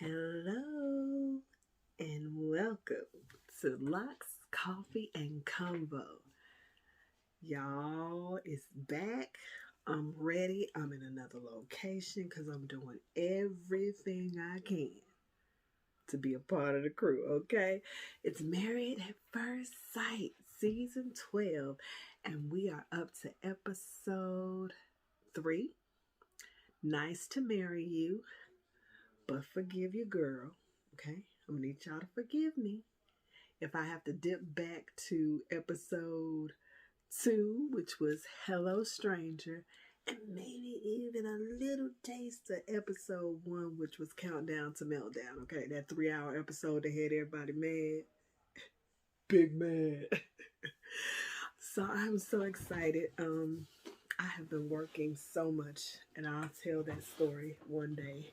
Hello and welcome to Locks, Coffee, and Convo. Y'all, it's back. I'm ready. I'm in another location because I'm doing everything I can to be a part of the crew, okay? It's Married at First Sight, Season 12, and we are up to episode 3. Nice to marry you, but forgive your girl, okay? I'm gonna need y'all to forgive me if I have to dip back to episode 2, which was Hello Stranger, and maybe even a little taste of episode 1, which was Countdown to Meltdown, okay? That 3-hour episode that had everybody mad. Big mad. So I'm so excited. I have been working so much, and I'll tell that story one day.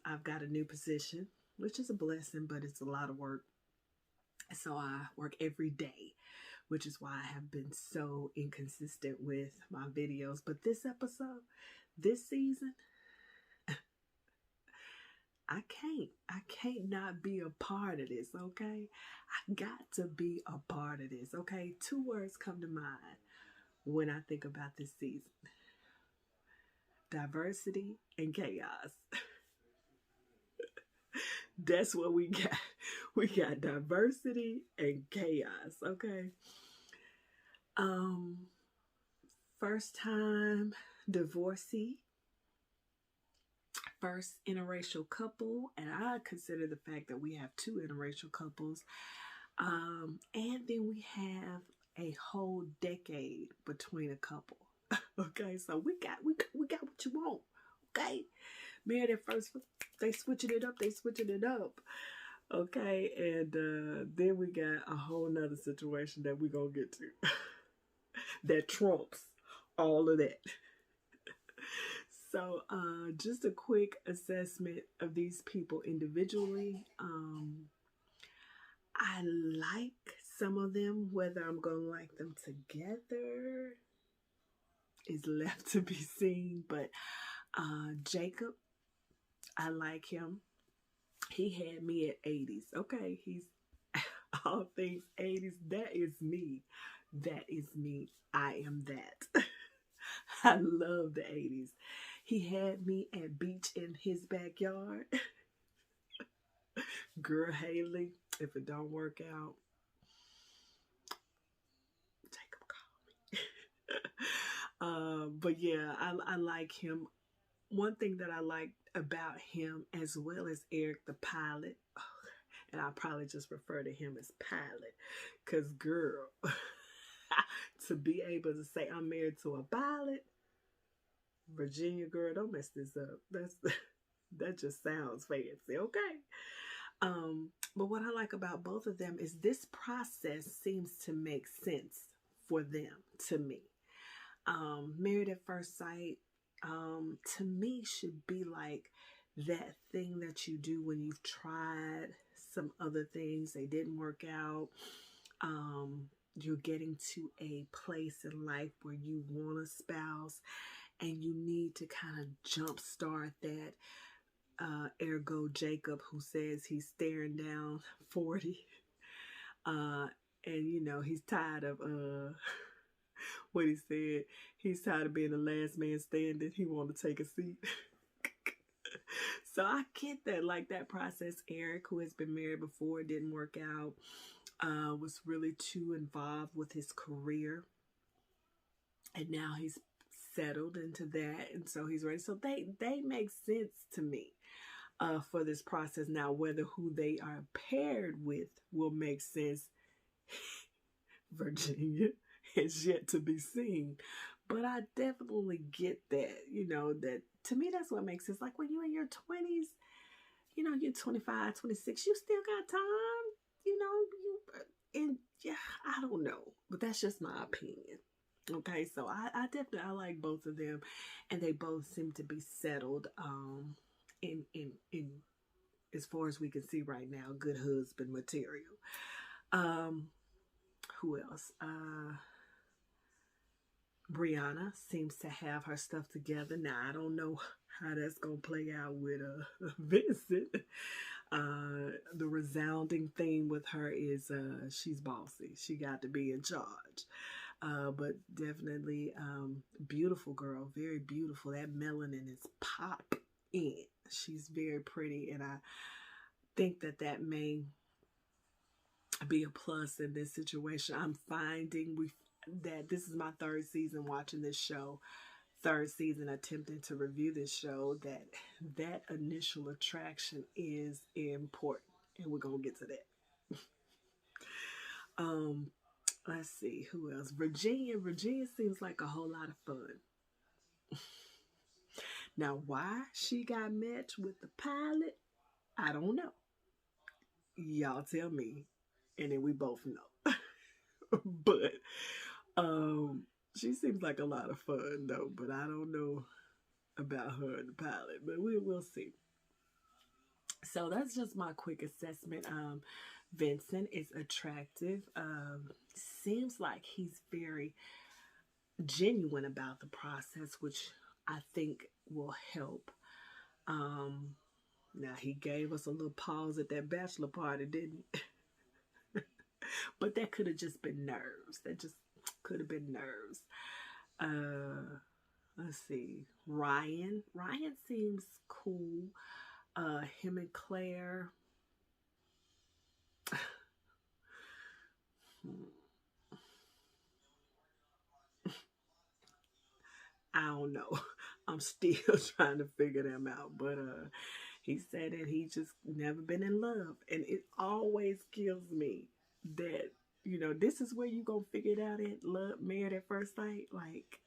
I've got a new position, which is a blessing, but it's a lot of work. So I work every day, which is why I have been so inconsistent with my videos. But this episode, this season, I can't not be a part of this, okay? I got to be a part of this, okay? 2 words come to mind when I think about this season: diversity and chaos. That's what we got. We got diversity and chaos, okay? First time divorcee, first interracial couple, and I consider the fact that we have 2 interracial couples. And then we have a whole decade between a couple. Okay, so we got what you want. Okay, married at first, they switching it up. Okay, and then we got a whole nother situation that we gonna get to that trumps all of that. So just a quick assessment of these people individually. I like some of them. Whether I'm gonna like them together is left to be seen. But Jacob, I like him. He had me at 80s. Okay, he's all things 80s. That is me. That is me. I am that. I love the 80s. He had me at beach in his backyard. Girl, Haley, if it don't work out, Jacob call me. But yeah, I like him. One thing that I like about him, as well as Eric the pilot, and I'll probably just refer to him as pilot, because girl, to be able to say I'm married to a pilot, Virginia girl, don't mess this up. That just sounds fancy, okay? But what I like about both of them is this process seems to make sense for them, to me. Married at First Sight, to me, should be like that thing that you do when you've tried some other things, they didn't work out. You're getting to a place in life where you want a spouse and you need to kind of jumpstart that. Ergo Jacob, who says he's staring down 40. And he's tired of what he said. He's tired of being the last man standing. He want to take a seat. So I get that, like that process. Eric, who has been married before, didn't work out, was really too involved with his career. And now he's settled into that, and so he's ready. So they make sense to me for this process. Now, whether who they are paired with will make sense, Virginia, is yet to be seen. But I definitely get that, that to me, that's what makes sense. Like when you're in your 20s, you're 25, 26, you still got time, and yeah, I don't know, but that's just my opinion. Okay, so I definitely like both of them, and they both seem to be settled in as far as we can see right now, good husband material. Who else? Brianna seems to have her stuff together. Now, I don't know how that's going to play out with Vincent. The resounding theme with her is she's bossy. She got to be in charge. But definitely beautiful girl, very beautiful. That melanin is pop in. She's very pretty, and I think that that may be a plus in this situation. I'm finding that this is my third season watching this show, third season attempting to review this show, that that initial attraction is important, and we're gonna get to that. um let's see who else. Virginia seems like a whole lot of fun. Now, why she got matched with the pilot, I don't know. Y'all tell me, and then we both know. But um, she seems like a lot of fun though. But I don't know about her and the pilot. But we'll see. So that's just my quick assessment. Vincent is attractive. Seems like he's very genuine about the process, which I think will help. Um, Now he gave us a little pause at that bachelor party, didn't he? But that could have just been nerves. That just could have been nerves. Uh, let's see. Ryan seems cool. Him and Claire. I don't know. I'm still trying to figure them out. But he said that he just never been in love. And it always kills me that, this is where you gonna figure it out at love, married at first sight. Like,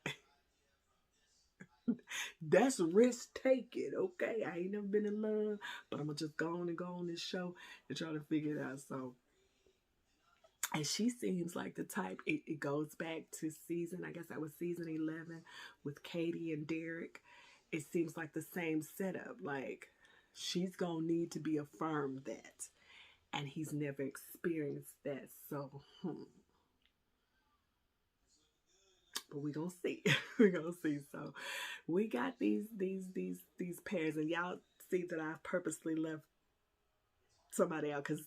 that's risk taking, okay? I ain't never been in love, but I'm gonna just go on and go on this show and try to figure it out. So, and she seems like the type, it goes back to I guess that was season 11 with Katie and Derek. It seems like the same setup. Like, she's gonna need to be affirmed that. And he's never experienced that. So, but we gonna see. We gonna see. So we got these pairs, and y'all see that I've purposely left somebody out because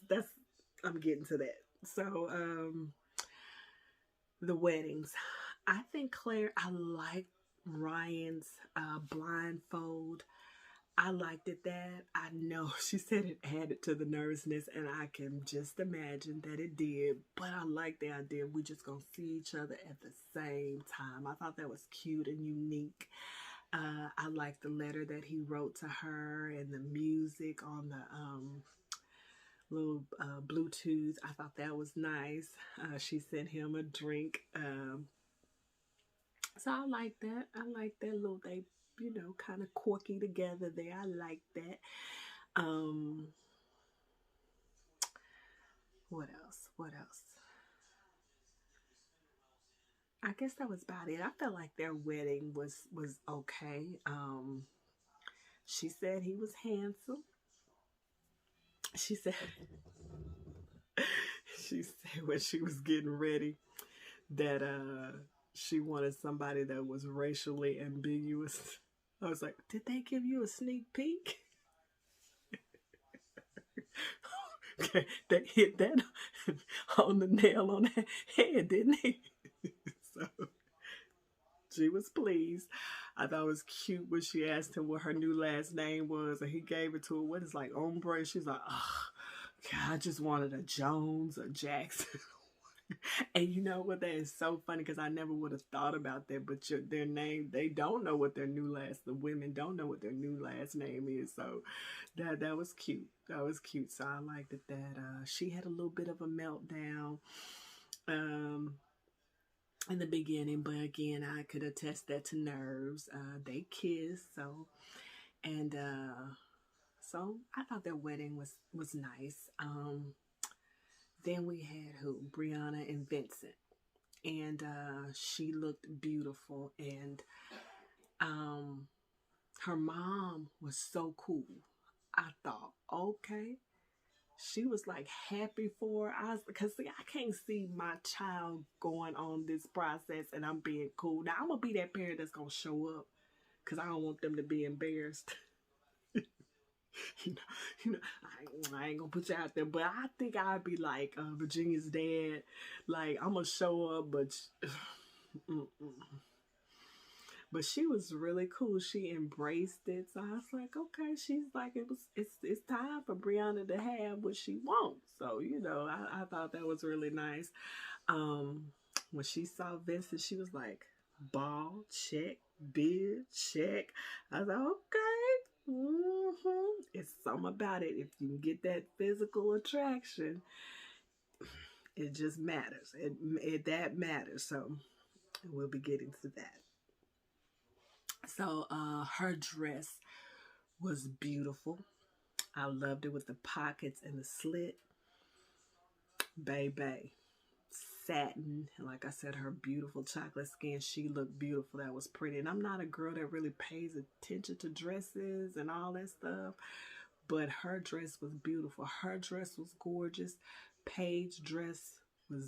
I'm getting to that. So the weddings. I think I like Ryan's blindfold. I liked it that. I know she said it added to the nervousness, and I can just imagine that it did. But I like the idea we just gonna see each other at the same time. I thought that was cute and unique. I liked the letter that he wrote to her and the music on the little Bluetooth. I thought that was nice. She sent him a drink. So I like that. I like that little, they, kind of quirky together there. I like that. Um, what else? What else? I guess that was about it. I felt like their wedding was okay. She said he was handsome. She said she said when she was getting ready that she wanted somebody that was racially ambiguous. I was like, did they give you a sneak peek? Okay, they hit that on the nail on the head, didn't they? So she was pleased. I thought it was cute when she asked him what her new last name was, and he gave it to her. What is like ombre? She's like, oh, God, I just wanted a Jones or Jackson. And you know what? That is so funny because I never would have thought about that. But their name, they don't know what the women don't know what their new last name is. So that was cute. That was cute. So I liked it that she had a little bit of a meltdown in the beginning. But again, I could attest that to nerves. They kissed. And so I thought their wedding was nice. Then we had Brianna and Vincent. And she looked beautiful. And her mom was so cool. I thought, okay, she was like happy for her. I was, because see, I can't see my child going on this process and I'm being cool. Now I'm gonna be that parent that's gonna show up because I don't want them to be embarrassed. you know, I ain't gonna put you out there, but I think I'd be like Virginia's dad. Like I'm gonna show up, but but she was really cool. She embraced it, so I was like, okay. She's like, it's time for Brianna to have what she wants. So I thought that was really nice. Um, when she saw Vincent, she was like, ball check, beard check. I was like, okay. It's something about it. If you can get that physical attraction, it just matters. That matters. So we'll be getting to that. So her dress was beautiful. I loved it with the pockets and the slit. Baby. Satin. And like I said, her beautiful chocolate skin. She looked beautiful. That was pretty. And I'm not a girl that really pays attention to dresses and all that stuff. But her dress was beautiful. Her dress was gorgeous. Paige's dress was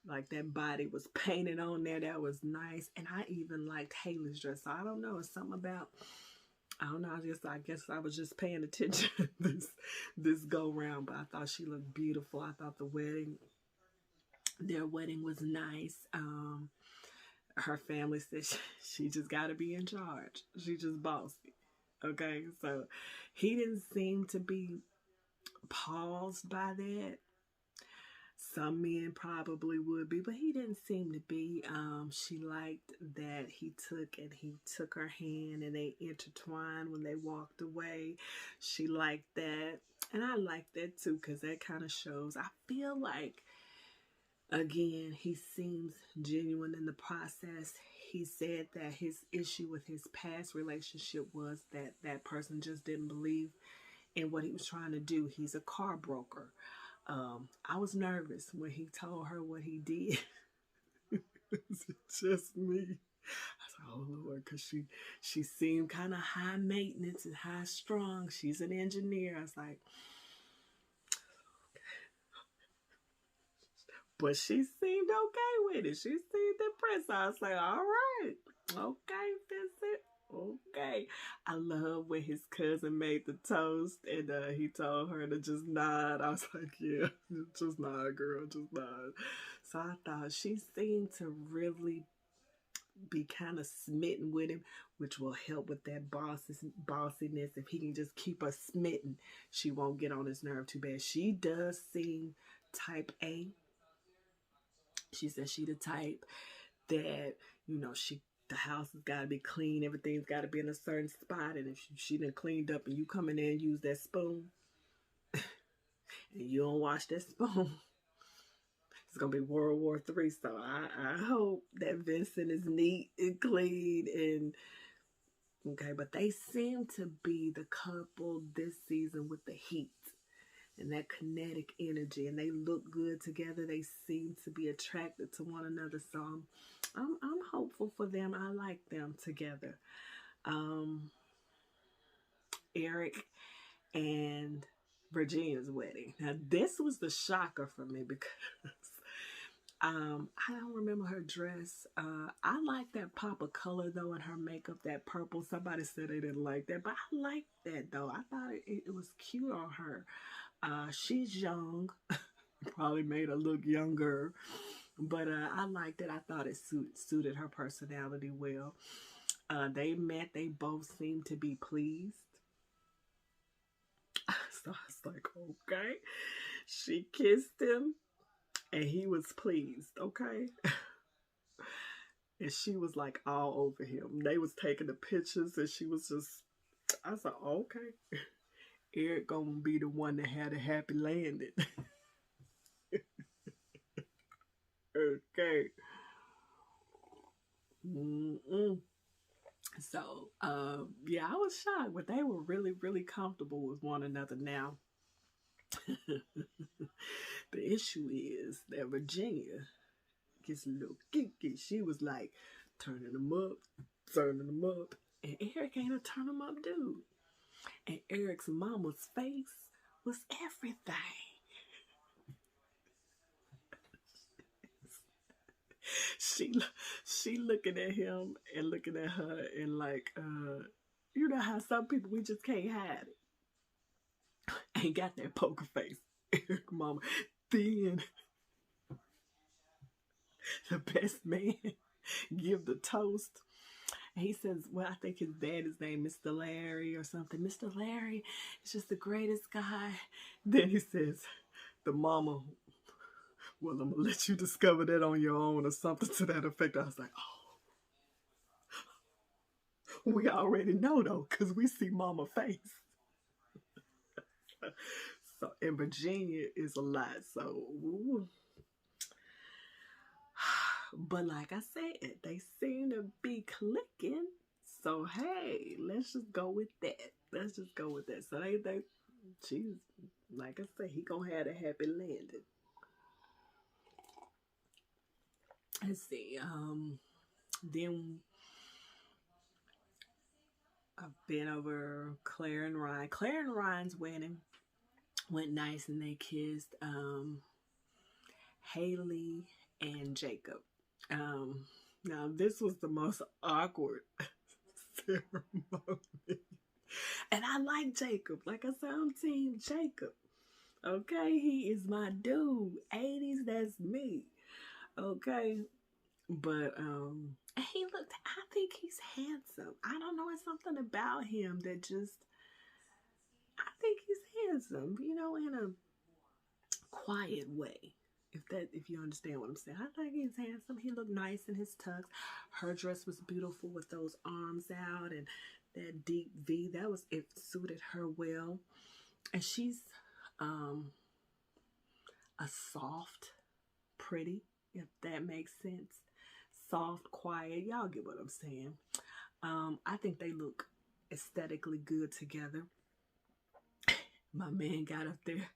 like that body was painted on there. That was nice. And I even liked Haley's dress. So I don't know. It's something about, I don't know. I guess I was just paying attention this go round. But I thought she looked beautiful. I thought their wedding was nice. Her family said she just got to be in charge. She just bossy. Okay. So he didn't seem to be paused by that. Some men probably would be, but he didn't seem to be. She liked that he took her hand and they intertwined when they walked away. She liked that. And I like that too, because that kind of shows. I feel like, again, he seems genuine in the process. He said that his issue with his past relationship was that that person just didn't believe in what he was trying to do. He's a car broker. I was nervous when he told her what he did. It's just me. I was like, oh Lord, because she seemed kind of high maintenance and high strung. She's an engineer. I was like, but she seemed okay with it. She seemed impressed. I was like, all right, okay, Vincent. Okay. I love when his cousin made the toast and he told her to just nod. I was like, yeah, just nod, girl, just nod. So I thought she seemed to really be kind of smitten with him, which will help with that bossiness. If he can just keep her smitten, she won't get on his nerve too bad. She does seem type A. She said she the type that, the house has got to be clean. Everything's got to be in a certain spot. And if she done cleaned up and you come in there and use that spoon and you don't wash that spoon, it's going to be World War III. So I hope that Vincent is neat and clean. And okay, but they seem to be the couple this season with the heat and that kinetic energy, and they look good together. They seem to be attracted to one another. So I'm hopeful for them. I like them together. Eric and Virginia's wedding. Now this was the shocker for me because I don't remember her dress. I like that pop of color though in her makeup, that purple. Somebody said they didn't like that, but I like that though. I thought it was cute on her. She's young. Probably made her look younger. But I liked it. I thought it suited her personality well. They met. They both seemed to be pleased. So I was like, okay. She kissed him. And he was pleased. Okay. And she was like all over him. They was taking the pictures. And she was just, I was like, okay. Eric gonna be the one that had a happy landing. Okay. So, yeah, I was shocked, but they were really, really comfortable with one another now. The issue is that Virginia gets a little kinky. She was like turning them up, and Eric ain't a turn them up dude. And Eric's mama's face was everything. She she looking at him and looking at her and like, you know how some people we just can't hide it. Ain't got that poker face. Eric mama. Then the best man give the toast. And he says, well, I think his dad is named Mr. Larry or something. Mr. Larry is just the greatest guy. Then he says, the mama, well, I'm going to let you discover that on your own or something to that effect. I was like, oh, we already know though, because we see mama face. So, in Virginia is a lot. So, ooh. But like I said, they seem to be clicking. So hey, let's just go with that. Let's just go with that. So she's like I said, he gonna have a happy landing. Let's see. Then I've been over Claire and Ryan. Claire and Ryan's wedding went nice, and they kissed. Haley and Jacob. Now this was the most awkward ceremony. And I like Jacob. Like I said, I'm team Jacob. Okay, he is my dude. 80s, that's me. Okay. But he looked, I think he's handsome. I don't know, it's something about him that just, I think he's handsome, you know, in a quiet way. If you understand what I'm saying. I think he's handsome. He looked nice in his tux. Her dress was beautiful with those arms out and that deep V. It suited her well. And she's a soft, pretty, if that makes sense. Soft, quiet. Y'all get what I'm saying. I think they look aesthetically good together. My man got up there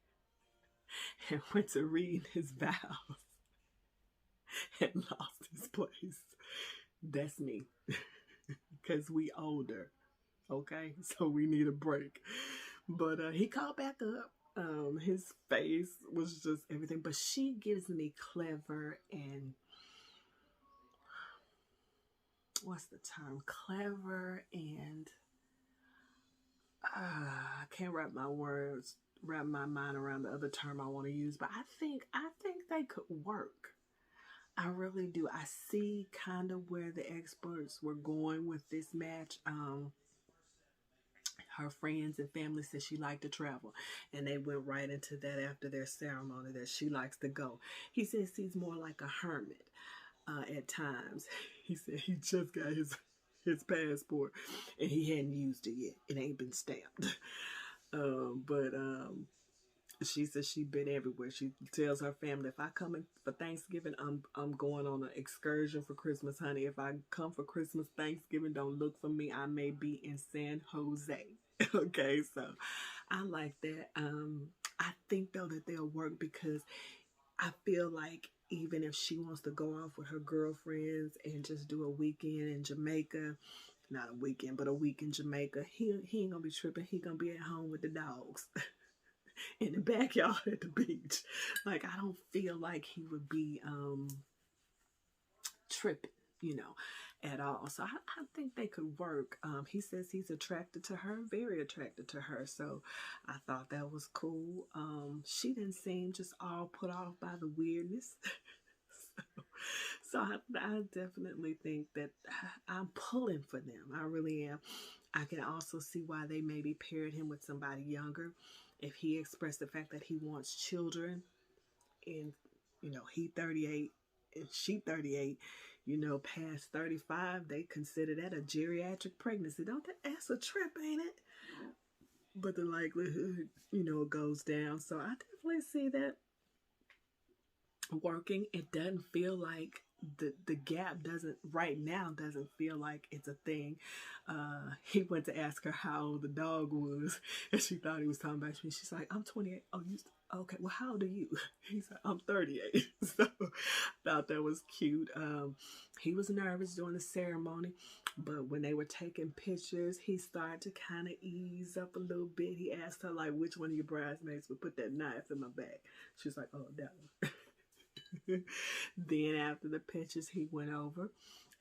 and went to read his vows and lost his place. That's me. Because we older. Okay? So we need a break. But he called back up. His face was just everything. But she gives me clever and what's the term? Clever and I can't wrap my mind around the other term I want to use. But I think they could work. I really do. I see kind of where the experts were going with this match. Her friends and family said she liked to travel, and they went right into that after their ceremony that she likes to go. He says he's more like a hermit at times. He said he just got his passport and he hadn't used it yet. It ain't been stamped. But she says she's been everywhere. She tells her family, if I come in for Thanksgiving, I'm going on an excursion for Christmas, honey. If I come for Christmas, Thanksgiving, don't look for me. I may be in San Jose. Okay, so I like that. I think though that they'll work because I feel like even if she wants to go off with her girlfriends and just do a weekend in Jamaica, not a weekend, but a week in Jamaica, he ain't gonna be tripping. He gonna be at home with the dogs. In the backyard at the beach. Like, I don't feel like he would be tripping, you know, at all. So I think they could work. He says he's attracted to her, very attracted to her. So I thought that was cool. She didn't seem just all put off by the weirdness. So I definitely think that I'm pulling for them. I really am. I can also see why they maybe paired him with somebody younger. If he expressed the fact that he wants children and, you know, he 38 and she 38, you know, past 35, they consider that a geriatric pregnancy. Don't that? That's a trip, ain't it? But the likelihood, you know, goes down. So I definitely see that working. It doesn't feel like the gap doesn't feel like it's a thing. He went to ask her how old the dog was, and she thought he was talking about me. She's like, I'm 28. Oh, you okay? Well, how old are you? He's like, I'm 38. So thought that was cute. He was nervous during the ceremony, but when they were taking pictures, he started to kind of ease up a little bit. He asked her like, which one of your bridesmaids would put that knife in my back? She's like, oh, that one. Then after the pictures, he went over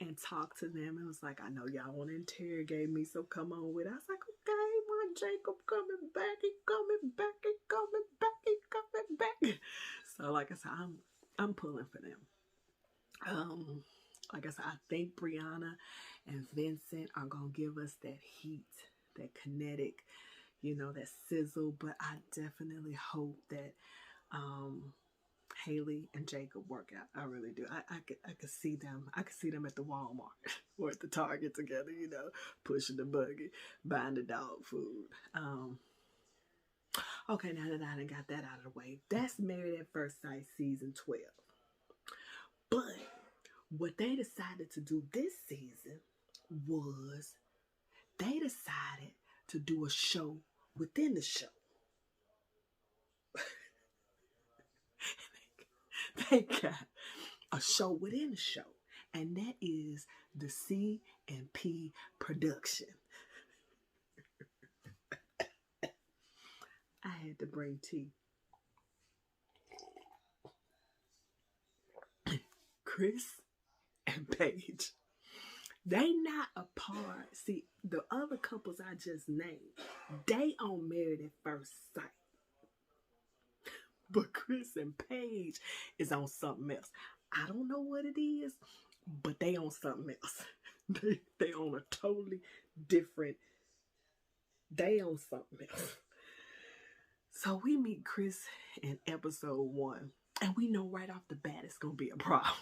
and talked to them and was like, I know y'all want to interrogate me, so come on with it. I was like, okay, my Jacob coming back, he coming back, he coming back, he coming back. So like I said, I'm pulling for them. Like I said, I think Brianna and Vincent are gonna give us that heat, that kinetic, that sizzle. But I definitely hope that Haley and Jacob work out. I really do. I could see them. I could see them at the Walmart or at the Target together, pushing the buggy, buying the dog food. Okay, now that I done got that out of the way, that's Married at First Sight season 12. But what they decided to do this season was they decided to do a show within the show. They got a show within a show, and that is the C&P production. I had to bring tea. Chris and Paige, they not a part. See, the other couples I just named, they on Married at First Sight. But Chris and Paige is on something else. I don't know what it is, but they on something else. They on a totally different, they on something else. So we meet Chris in episode 1, and we know right off the bat it's going to be a problem.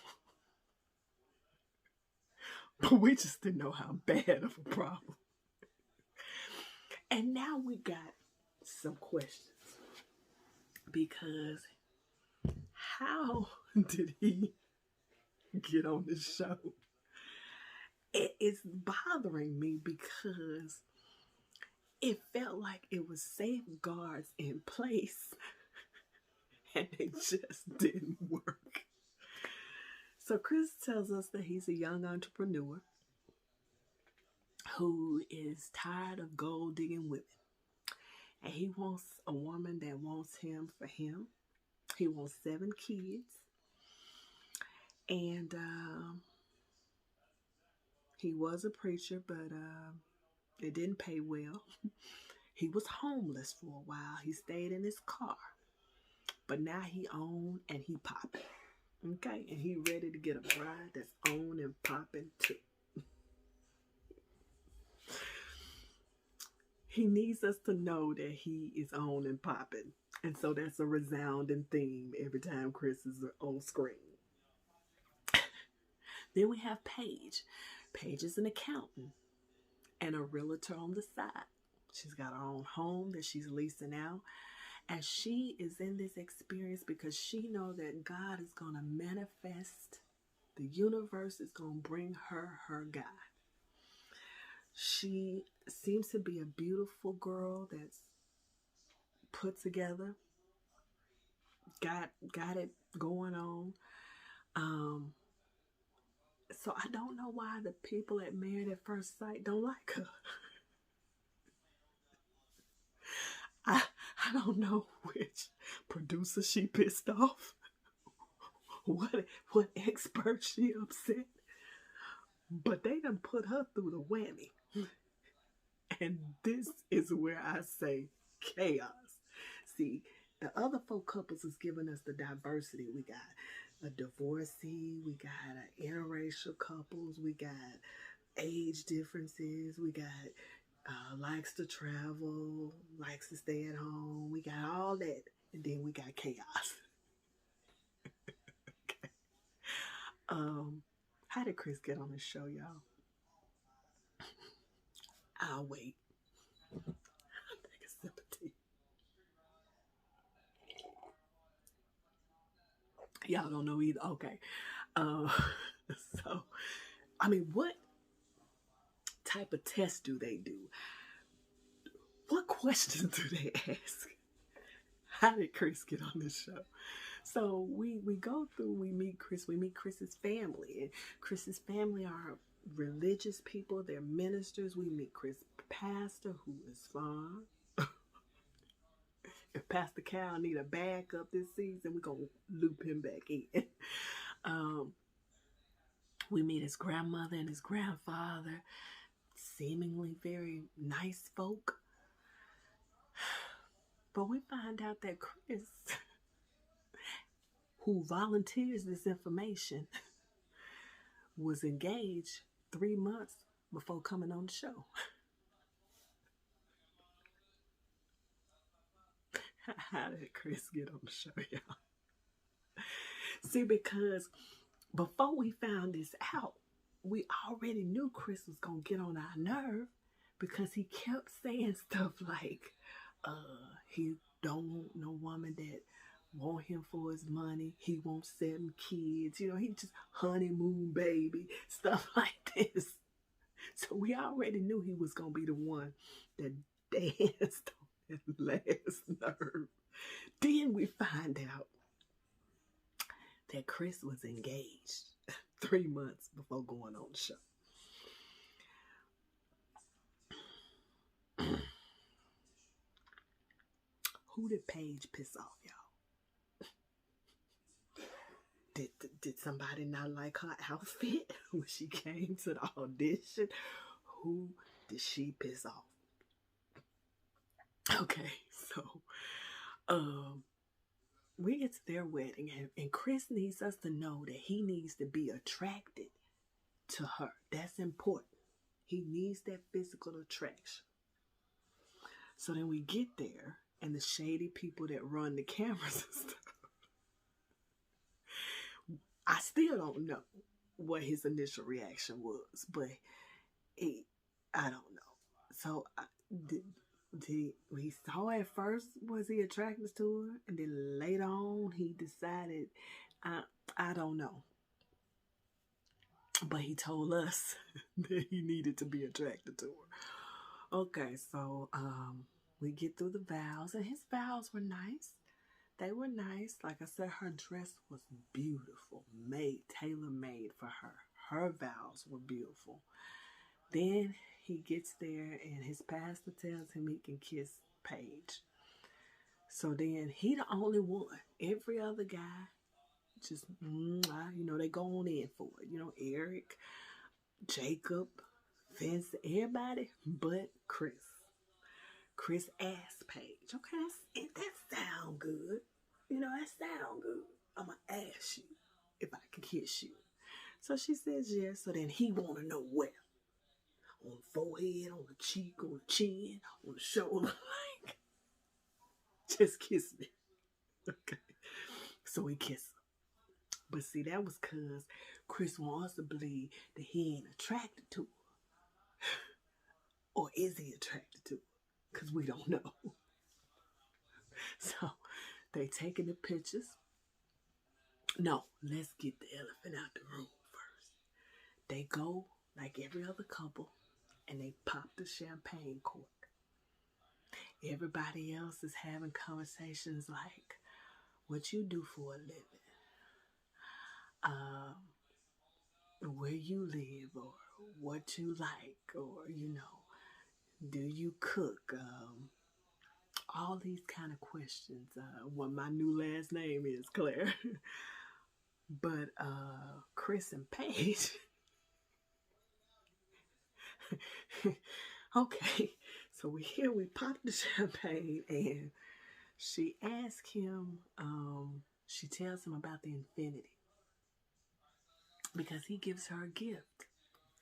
But we just didn't know how bad of a problem. And now we got some questions. Because how did he get on the show? It is bothering me because it felt like it was safeguards in place and they just didn't work. So Chris tells us that he's a young entrepreneur who is tired of gold digging women. And he wants a woman that wants him for him. He wants 7 kids. And he was a preacher, but it didn't pay well. He was homeless for a while. He stayed in his car. But now he own and he popping. Okay? And he ready to get a bride that's on and popping too. He needs us to know that he is on and popping. And so that's a resounding theme every time Chris is on screen. Then we have Paige. Paige is an accountant and a realtor on the side. She's got her own home that she's leasing out. And she is in this experience because she knows that God is going to manifest. The universe is going to bring her guy. She seems to be a beautiful girl that's put together, got it going on. So I don't know why the people at Married at First Sight don't like her. I don't know which producer she pissed off, what expert she upset, but they done put her through the whammy. And this is where I say chaos. See, the other 4 couples is giving us the diversity. We got a divorcee, we got interracial couples, we got age differences, we got likes to travel, likes to stay at home. We got all that, and then we got chaos. Okay. How did Chris get on the show, y'all? I'll wait. I'll take a sip of tea. Y'all don't know either. Okay. I mean, what type of test do they do? What questions do they ask? How did Chris get on this show? So we go through, we meet Chris's family. And Chris's family are religious people, they're ministers. We meet Chris' pastor, who is fine. If Pastor Cal need a backup this season, we're gonna loop him back in. We meet his grandmother and his grandfather, seemingly very nice folk. But we find out that Chris, who volunteers this information, was engaged 3 months before coming on the show. How did Chris get on the show, y'all? See, because before we found this out, we already knew Chris was going to get on our nerve because he kept saying stuff like, he don't want no woman that want him for his money. He wants 7 kids. You know, he just honeymoon baby, stuff like this. So we already knew he was going to be the one that danced on that last nerve. Then we find out that Chris was engaged 3 months before going on the show. Who did Paige piss off, y'all? Did somebody not like her outfit when she came to the audition? Who did she piss off? Okay, so we get to their wedding, and Chris needs us to know that he needs to be attracted to her. That's important. He needs that physical attraction. So then we get there, and the shady people that run the cameras and stuff, I still don't know what his initial reaction was, but I don't know. So we saw at first, was he attracted to her? And then later on, he decided, I don't know. But he told us that he needed to be attracted to her. Okay, so we get through the vows, and his vows were nice. They were nice. Like I said, her dress was beautiful, tailor-made for her. Her vows were beautiful. Then he gets there, and his pastor tells him he can kiss Paige. So then he the only one. Every other guy just, they go on in for it. Eric, Jacob, Vince, everybody but Chris. Chris asked Paige, okay, that sound good. That sound good. I'm going to ask you if I can kiss you. So she says yes. So then he want to know where. On the forehead, on the cheek, on the chin, on the shoulder. Like, just kiss me. Okay. So he kissed her. But see, that was because Chris wants to believe that he ain't attracted to her. Or is he attracted to her? Because we don't know. So they taking the pictures. No, let's get the elephant out the room first. They go like every other couple, and they pop the champagne cork. Everybody else is having conversations like, what you do for a living, where you live, or what you like, or, do you cook? All these kind of questions. What my new last name is, Claire. But Chris and Paige. Okay, so we pop the champagne, and she asks him, she tells him about the infinity. Because he gives her a gift.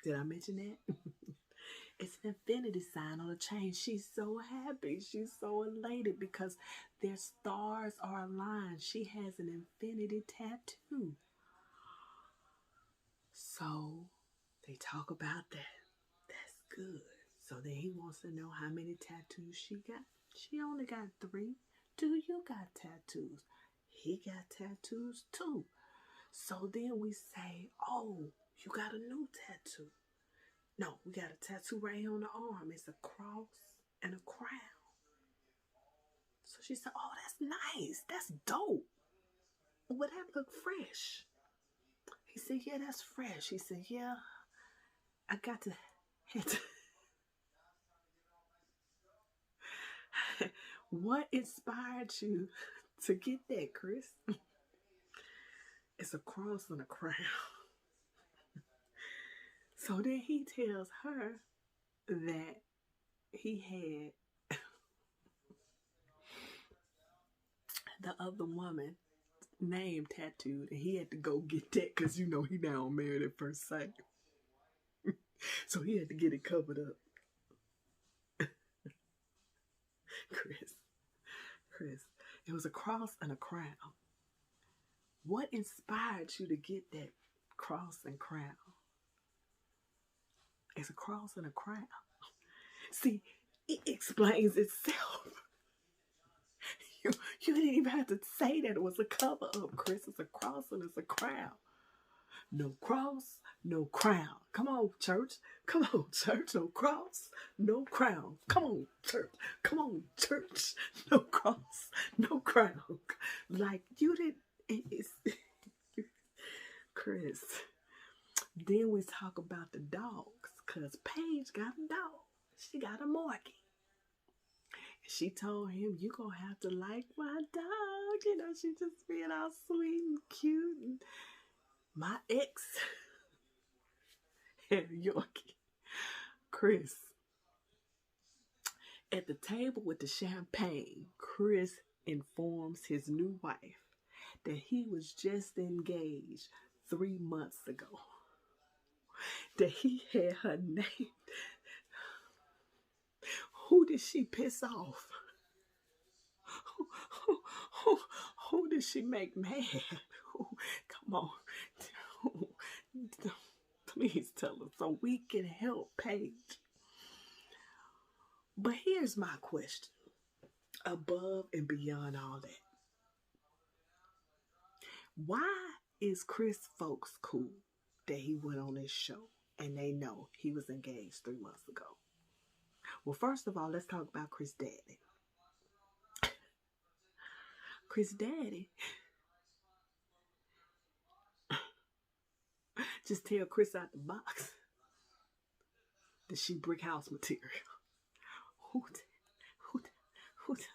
Did I mention that? It's an infinity sign on a chain. She's so happy. She's so elated because their stars are aligned. She has an infinity tattoo. So they talk about that. That's good. So then he wants to know how many tattoos she got. She only got 3. Do you got tattoos? He got tattoos too. So then we say, oh, You got a new tattoo. No, we got a tattoo right here on the arm. It's a cross and a crown. So she said, oh, that's nice. That's dope. Well, that look fresh. He said, yeah, that's fresh. He said, yeah, I got to hit. What inspired you to get that, Chris? It's a cross and a crown. So then he tells her that he had the other woman name tattooed, and he had to go get that because you know he now Married at First Sight. So he had to get it covered up. Chris, it was a cross and a crown. What inspired you to get that cross and crown? It's a cross and a crown. See, it explains itself. You didn't even have to say that it was a cover up, Chris. It's a cross and it's a crown. No cross, no crown. Come on, church. Come on, church. No cross, no crown. Come on, church. Come on, church. No cross, no crown. Like you didn't. It's Chris. Then we talk about the dogs, because Paige got a dog. She got a Morgan. She told him, you gonna have to like my dog. You know, she just being all sweet and cute. And my ex had a Yorkie. Chris, at the table with the champagne, Chris informs his new wife that he was just engaged 3 months ago. That he had her name. Who did she piss off? Who did she make mad? Come on. Please tell us so we can help Paige. But here's my question. Above and beyond all that. Why is Chris folks cool that he went on this show and they know he was engaged 3 months ago? Well, first of all, let's talk about Chris Daddy. Chris Daddy just tell Chris out the box that she brick house material. Who does?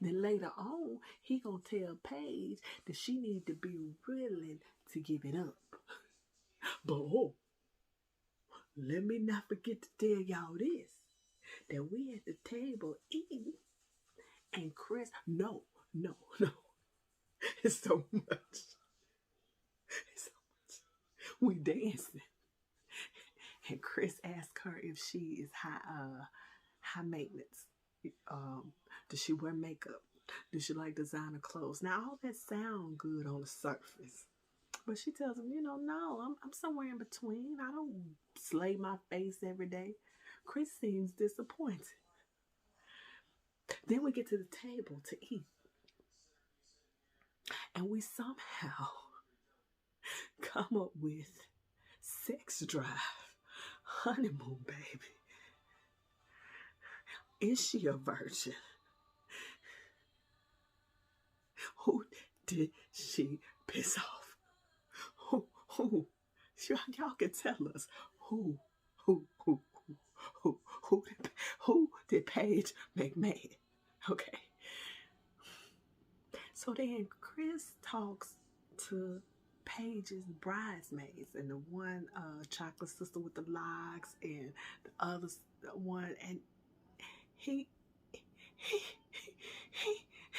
Then later on, he gonna tell Paige that she need to be willing to give it up. But let me not forget to tell y'all this, that we at the table eating, and Chris, no, it's so much. We dancing, and Chris asked her if she is high maintenance. Does she wear makeup? Does she like designer clothes? Now all that sound good on the surface, but she tells him, no, I'm somewhere in between. I don't slay my face every day. Chris seems disappointed. Then we get to the table to eat, and we somehow come up with sex drive, honeymoon baby. Is she a virgin? Who did she piss off? Who? Y'all can tell us who did Paige make mad? Okay. So then Chris talks to Paige's bridesmaids, and the one chocolate sister with the locks, and the other one, and he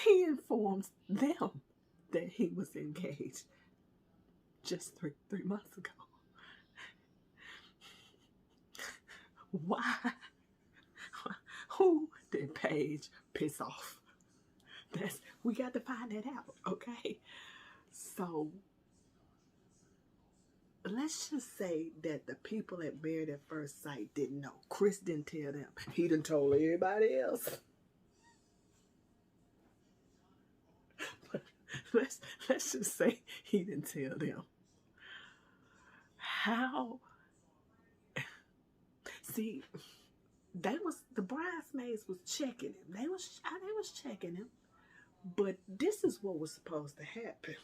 informs them that he was engaged just three months ago. Why? Who did Paige piss off? We got to find that out, okay? So let's just say that the people at Married at First Sight didn't know. Chris didn't tell them. He done told everybody else. But let's just say he didn't tell them. How? See, the bridesmaids was checking him. They was checking him. But this is what was supposed to happen.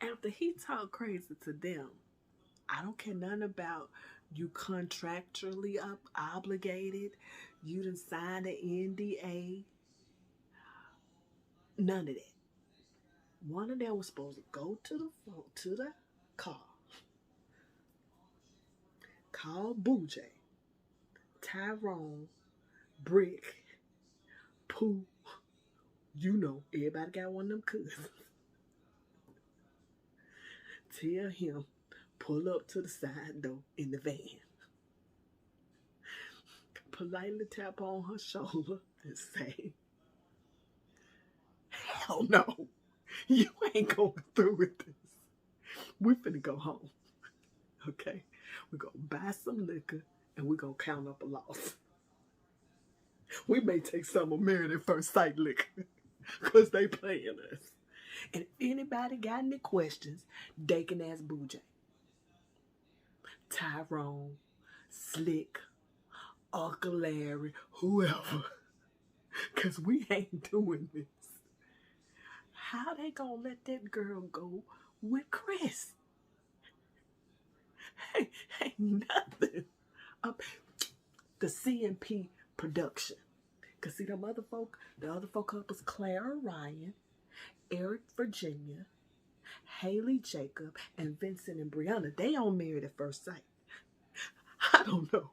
After he talked crazy to them, I don't care nothing about you contractually obligated. You done signed an NDA. None of that. One of them was supposed to go to the phone, to the car, call Boojay, Tyrone, Brick, Pooh. You know, everybody got one of them cousins. Tell him, pull up to the side door in the van. Politely tap on her shoulder and say, hell no, you ain't going through with this. We finna go home. Okay? We're gonna buy some liquor and we're gonna count up a loss. We may take some of Married at First Sight liquor because they playing us. And if anybody got any questions, they can ask Boojay, Tyrone, Slick, Uncle Larry, whoever. Because we ain't doing this. How they gonna let that girl go with Chris? Ain't nothing. The CMP production. Because see, the other folk up was Clara Ryan, Eric Virginia, Haley Jacob, and Vincent and Brianna. They all Married at First Sight. I don't know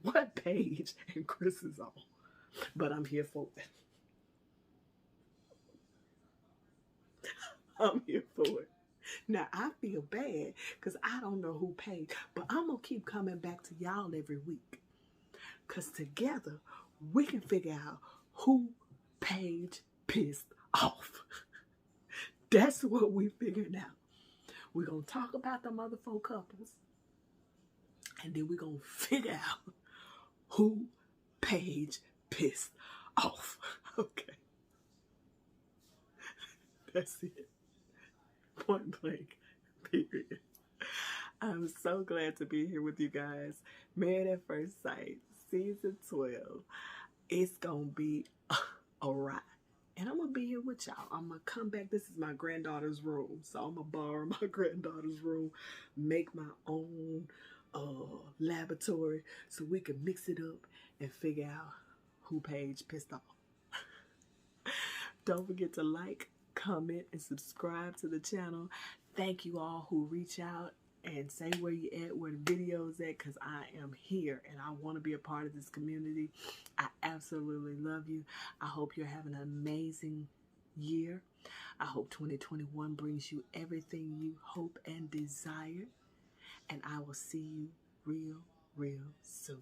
what page and Chris is on, but I'm here for it. I'm here for it. Now, I feel bad because I don't know who paid, but I'm going to keep coming back to y'all every week because together we can figure out who Paige pissed off. That's what we figured out. We're going to talk about the motherfucking couples and then we're going to figure out who Paige pissed off. Okay. That's it. Point blank, period. I'm so glad to be here with you guys. Married at First Sight, season 12. It's gonna be a ride. And I'm gonna be here with y'all. I'm gonna come back. This is my granddaughter's room. So I'm gonna borrow my granddaughter's room, make my own laboratory so we can mix it up and figure out who Paige pissed off. Don't forget to like, comment, and subscribe to the channel. Thank you all who reach out and say where you at, where the video's at, because I am here and I want to be a part of this community. I absolutely love you. I hope you're having an amazing year. I hope 2021 brings you everything you hope and desire. And I will see you real soon.